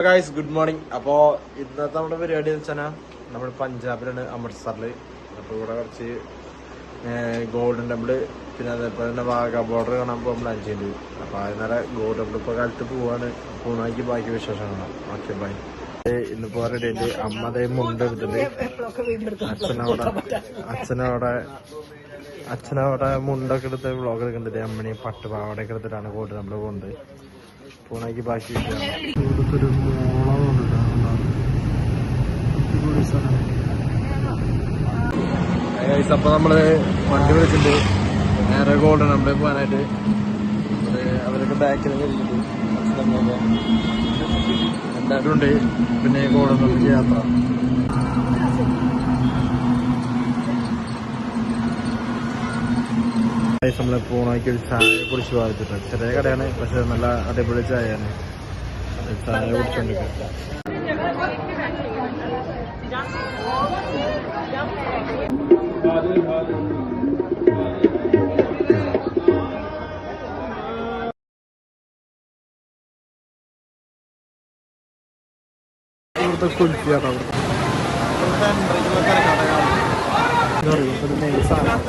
Guys good morning. അപ്പോൾ ഇന്നത്തെ നമ്മുടെ പരിപാടി എന്ന് വെച്ചാൽ നമ്മൾ പഞ്ചാബിലാണ്, അമൃത്സറിൽ. അപ്പോൾ ഇവിടെ കുറച്ച് ഗോൾഡൻ ടെമ്പിൾ, പിന്നെ അതേപോലെ തന്നെ വാഗ ബോർഡർ കാണാൻ പോകുമ്പോൾ പ്ലാൻ ചെയ്യുന്നത്. അപ്പോൾ അതിനാലെ ഗോൾഡൻ ടെമ്പിൾ ഇപ്പോൾ കാലത്ത് പോവാണ്. പൂണാക്കി ബാക്കി വിശേഷം കാണാം. Okay bye. ഇന്നിപ്പോൾ റെഡി ആയിട്ട് അമ്മ അതേ മുണ്ട് എടുത്തിട്ട് അച്ഛനവിടെ മുണ്ടൊക്കെ എടുത്ത് വ്ളോഗ് എടുക്കുന്നുണ്ട്. അമ്മണി പട്ടുപാവടയൊക്കെ എടുത്തിട്ടാണ് ഗോൾഡൻ ടെമ്പിൾ പോകുന്നത്. പൂണാക്കി ബാക്കി ഇവിടുത്തെ മോളം അപ്പൊ നമ്മള് വണ്ടി വിളിച്ചിട്ടുണ്ട് നേരെ ഗോൾഡൻ ടെമ്പിളിൽ പോകാനായിട്ട്. അവരൊക്കെ ബാക്കിൽ എല്ലാവരും ഉണ്ട്. പിന്നെ ഗോൾഡൻ ടെമ്പിളിൽ യാത്ര. നമ്മള് പൂണാക്കി ഒരു ചായ കുടിച്ച് വാങ്ങിച്ചിട്ടുണ്ട്. ചെറിയ കടയാണ്, പക്ഷെ നല്ല അടിപൊളി ചായയാണ്. ചായ കുടിച്ചോണ്ടിരിക്കുക. ഇവിടുത്തെ കുൽഫിയാണ്. ഇവിടുത്തെ മെയിൻ സാധനം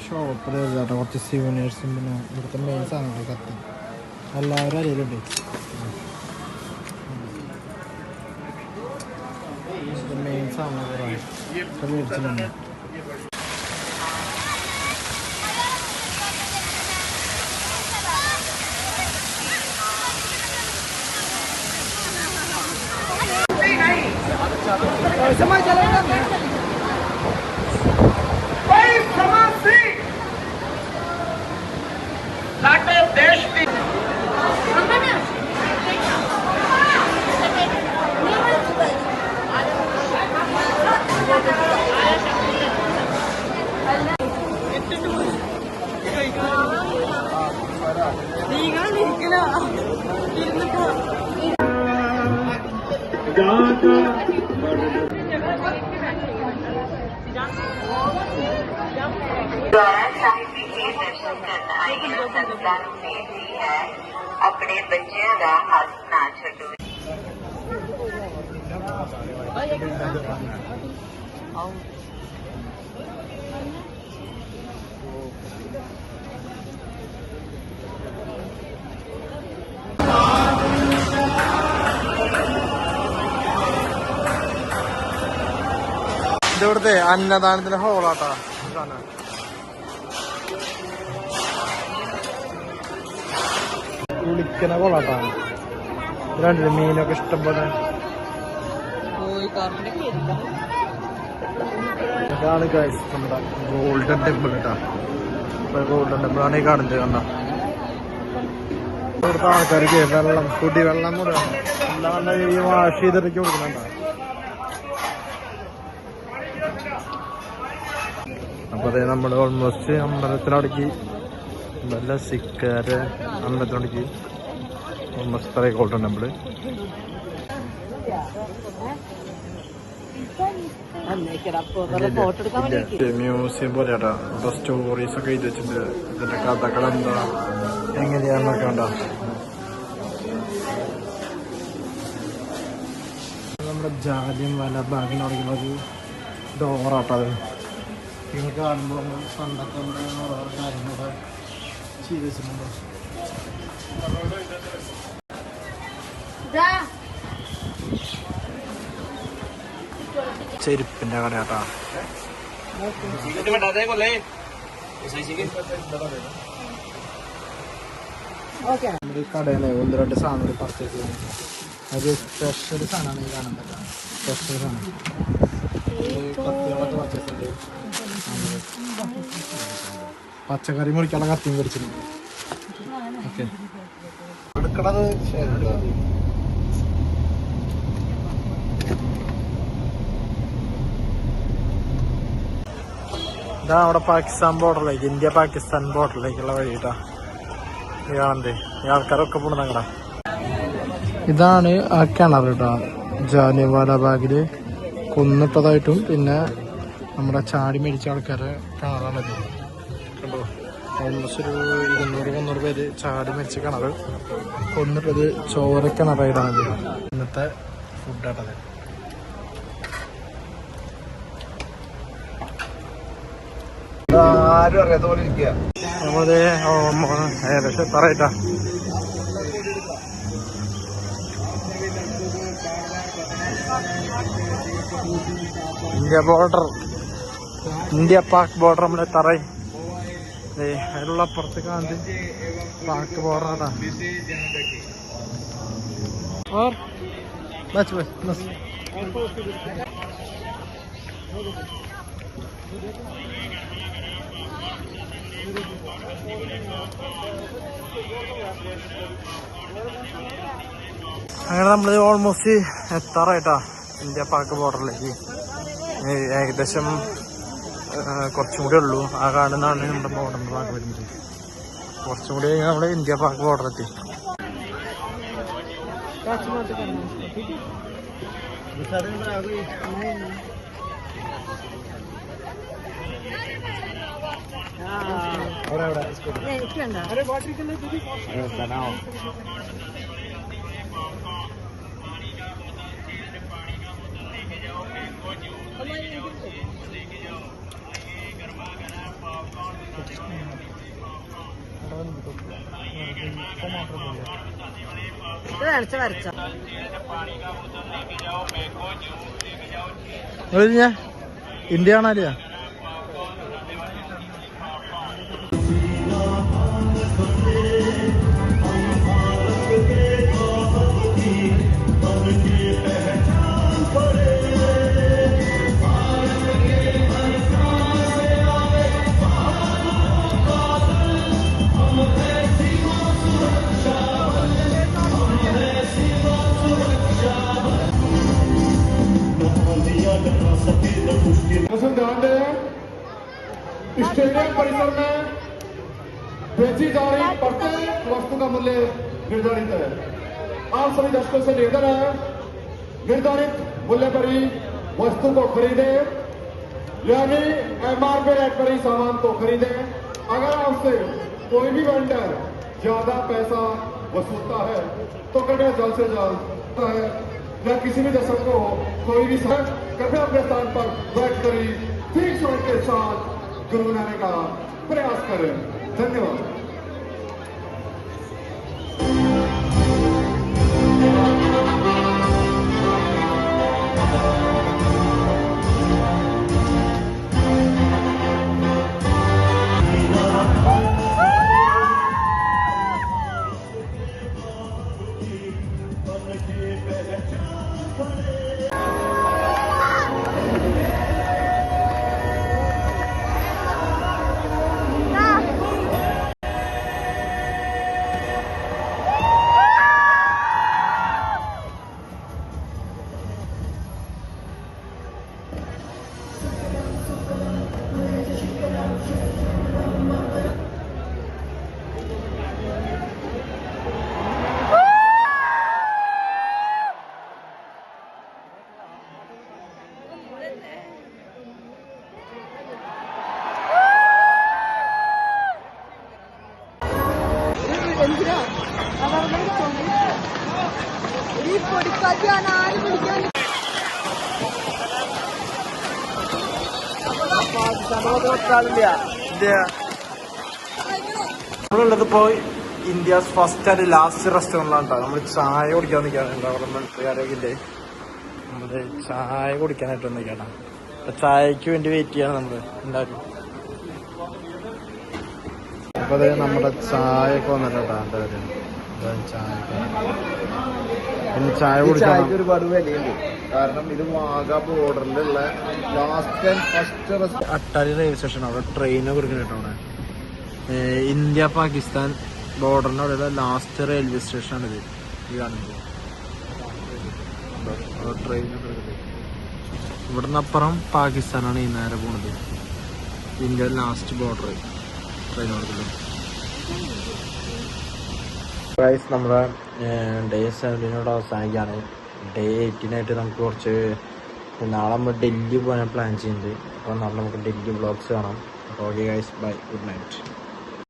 ഷോപ്പിൽ കുറച്ച് സീനിയേഴ്സും പിന്നെ ഇവിടുത്തെ മെയിൻ സാധനങ്ങൾ കത്തി എല്ലാവരും അറിയലുണ്ട്. മെയിൻ സാധനങ്ങൾ മേടിച്ചിട്ടുണ്ട്. अपने बच्चों का हाथ ना छो. ഇവിടുത്തെ അന്നദാനത്തിന്റെ ഹോളാട്ടാ. കുളിക്കണ കൊള്ളാട്ടാ. രണ്ടില് മീനൊക്കെ ഇഷ്ടം പോലെ. ഇതാണ് ഗൈസ് നമ്മുടെ ഗോൾഡൻ ടെമ്പിൾ കേട്ടാ. ഗോൾഡൻ ടെമ്പിൾ ആണ് ഈ കാണുന്നത്. കണ്ട ഇവിടുത്തെ ആൾക്കാർക്ക് വെള്ളം, കുടിവെള്ളം കൂടെ എല്ലാം നല്ല ഈ വാഷ് ചെയ്തിട്ടൊക്കെ കൊടുക്കുന്നുണ്ടോ. അപ്പൊ അതെ നമ്മൾ ഓൾമോസ്റ്റ് അമ്പലത്തിനവിടേക്ക് നല്ല സിക്കാര് അമ്പലത്തിനവിടേക്ക് ഓൾമോസ്റ്റ് പറയ ഗോൾഡൻ ടെമ്പിള്. മ്യൂസിയം പോലെ കേട്ടാ. ഇവിടെ സ്റ്റോറീസ് ഒക്കെ എഴുതി വെച്ചിട്ടുണ്ട്. ഇതിന്റെ കഥകളെന്താ എങ്ങനെയാന്നൊക്കെ ഉണ്ടോ. നമ്മുടെ ജാലിയൻ വാല ബാഗിനോടുള്ള ഒരു ഡോറാട്ടത്. നിങ്ങൾ കാണുമ്പോൾ പണ്ടൊക്കെ കാര്യങ്ങളൊക്കെ ചെയ്ത് വെച്ചിട്ടുണ്ടോ. ചെരുപ്പിന്റെ കടയാട്ടാ. നമ്മുടെ കടയിലെ ഒന്ന് രണ്ട് സാധനങ്ങൾ പർച്ചേസ് ചെയ്യുന്നത്. അത് സ്പെഷ്യൽ സാധനമാണ് ഈ കാണുന്നത്. സ്പെഷ്യൽ സാധനം കത്തികളൊക്കെ പർച്ചേസ് ഉണ്ട്. പച്ചക്കറി മുറിക്കാനുള്ള കത്തിയും മേടിച്ചിട്ടുണ്ട്. ഓക്കെ എടുക്കണത് ഇതാ അവിടെ പാകിസ്ഥാൻ ബോർഡറിലേക്ക്, ഇന്ത്യ പാകിസ്ഥാൻ ബോർഡറിലേക്കുള്ള വഴി കേട്ടാ. ഈ കാണണ്ടേ ഈ ആൾക്കാരൊക്കെ പോണ. ഇതാണ് ആ കിണർ കേട്ടോ. ജാലിയൻവാല ബാഗില് കൊന്നിട്ടതായിട്ടും പിന്നെ നമ്മുടെ ചാടി മരിച്ച ആൾക്കാരെ കാണാൻ പറ്റും. കണ്ടോ, ഓൾമോസ്റ്റ് ഒരു 200-300 പേര് ചാടി മരിച്ച കിണറ് കൊന്നിട്ടത് ചോര കിണറായിട്ടാണ്. ഇന്നത്തെ ഫുഡാട്ടത്. ആരും അറിയാത്ത പോലെ ഇരിക്കുക. നമ്മളത് ഏകദേശം എത്താറായിട്ടാ. ഇന്ത്യ പാക് ബോർഡർ നമ്മൾ എത്താറായി. അതിലുള്ള അപ്പുറത്ത് കാണുന്നത് പാക് ബോർഡറാണ്. അങ്ങനെ നമ്മൾ ഓൾമോസ്റ്റ് എത്താറായിട്ടാ ഇന്ത്യ പാക് ബോർഡറിലേക്ക്. ഏകദേശം കുറച്ചും കൂടെ ഉള്ളൂ. ആ കാണുന്നതാണ് നമ്മുടെ ബോർഡറിന്റെ ഭാഗം വരുന്നത്. കുറച്ചും കൂടി കഴിഞ്ഞാൽ നമ്മുടെ ഇന്ത്യ പാക് ബോർഡർ എത്തി. ഇന്ത്യ ആണല്ലേ? ध्यान दें, स्टेडियम परिसर में बेची जा रही प्रत्येक वस्तु का मूल्य निर्धारित है। आप सभी दर्शकों से निवेदन है, निर्धारित मूल्य पर ही वस्तु को खरीदे, यानी MRP रेट पर ही सामान को खरीदे। अगर आपसे कोई भी वेंडर ज्यादा पैसा वसूलता है तो कृपया जल्द से जल्द है या किसी भी दर्शक को कोई भी कृपया अपने स्थान पर बैठ कर ही ठीक समय के साथ गुनगुनाने का प्रयास करें। धन्यवाद। നമ്മളുള്ളത് ഇപ്പോൾ ഇന്ത്യസ് ഫസ്റ്റ് ആൻഡ് ലാസ്റ്റ് റെസ്റ്റോറൻറ്റിലാണ്. നമ്മൾ ചായ കുടിക്കാൻ നിൽക്കുകയാണ്. ഗവൺമെന്റ് നമ്മള് ചായ കുടിക്കാനായിട്ട് നിൽക്കുകയാണ്. അപ്പൊ ചായക്ക് വേണ്ടി വെയിറ്റ് ചെയ്യാണ് നമ്മള് എല്ലാവരും. അപ്പൊ അത് നമ്മുടെ ചായയൊക്കെ വന്നിട്ടാ ചായ കുടിക്കാൻ ഒരുപാട് വിലയുണ്ട്. കാരണം ഇത് വാഗ ബോർഡറിലുള്ള last and first Attari railway station. അവിടെ ട്രെയിനൊക്കെ കൊടുക്കുന്നുണ്ട്. അവിടെ ഇന്ത്യ പാകിസ്ഥാൻ ബോർഡറിന്റെ അവിടെയുള്ള ലാസ്റ്റ് റെയിൽവേ സ്റ്റേഷനാണിത്. ഈ കാണുന്നത് ട്രെയിനൊക്കെ എടുക്കുന്നത്. ഇവിടുന്ന് അപ്പുറം പാകിസ്ഥാനാണ് ഈ നേരെ പോണത്. ഇന്ത്യ ലാസ്റ്റ് ബോർഡർ ട്രെയിൻ കൊടുക്കുന്നത്. നമ്മുടെ ഡേ 17 അവസാനിക്കുകയാണ്. ഡേ 18 നമുക്ക് കുറച്ച് നാളെ നമ്മൾ ഡൽഹി പോകാൻ പ്ലാൻ ചെയ്യുന്നുണ്ട്. അപ്പോൾ നാളെ നമുക്ക് ഡൽഹി വ്ളോഗ്സ് കാണാം. അപ്പോൾ okay guys, bye, good night.